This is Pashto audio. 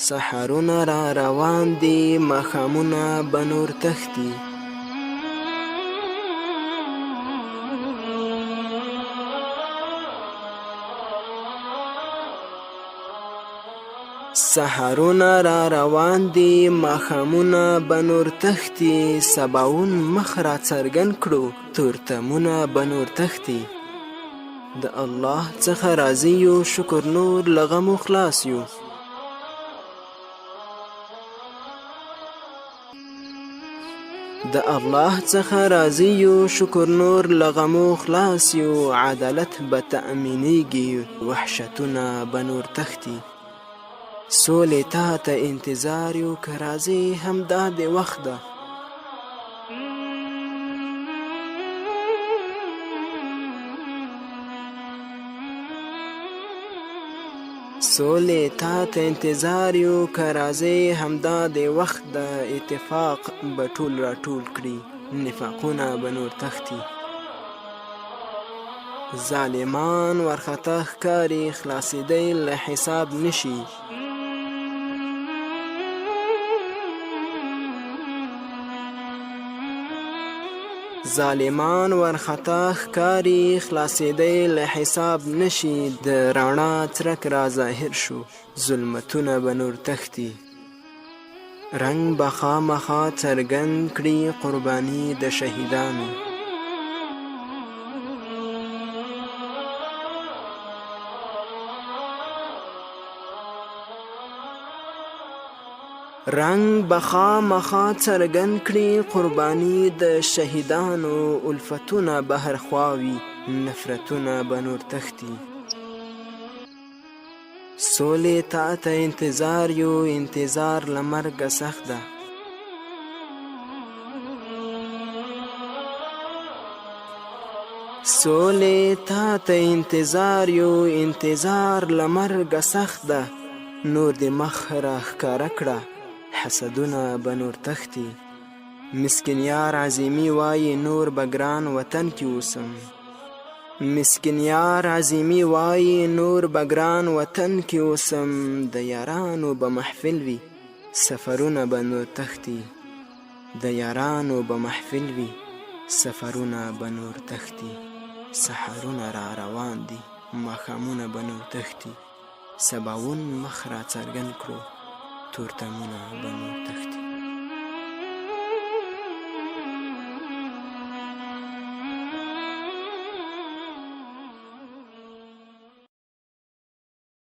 سحرونه را روان دي ماښامونه به نور تښتي. سحرونه را روان دي ماښامونه به نور تښتي. سباوون مخ را څرګند کړو تورتمونه به نور تښتي. د الله څخه راضي یو شکر نور له غمو خلاص یو. د الله څخه راضي یو شکر نور له غمو خلاص یو. عدالت به تأمینیږي وحشتونه به نور تښتي. سولې تا ته انتظار یو که راځې همدا د وخت ده. سولې تا ته انتظار یو که راځې همدا د وخت ده. اتفاق به ټول راټول کړي نفاقونه به نور تښتي. ظالمان ورخطا ښکاري خلاصېدی له حساب نشي. ظالمان ورخطا ښکاري خلاصېدی له حساب نشي. د رڼا څرک را ظاهر شو ظلمتونه به نور تښتي. رنګ به خامخا څرګند کړي قرباني د شهیدانو. رنگ به خامخا څرګند کړي قرباني د شهیدانو. الفتونه به هر خواوي نفرتونه به نور تښتي. سولې تا ته انتظار یو انتظار له مرګه سخت ده. سولې تا ته انتظار یو انتظار له مرګه سخت ده. نور د مخ را ښکاره کړه حسدونه به نور تښتي. مسکین یار عظیمي وایي نور به ګران وطن کې اوسم. مسکین یار عظیمي وایي نور به ګران وطن کې اوسم. د یارانو به محفل وي سفرونه به نور تښتي. د یارانو به محفل وي سفرونه به نور تښتي. سحرونه را روان دي ماښامونه به نور تښتي. سباوون مخ را څرګند کړو تورتمونه به نور تښتي.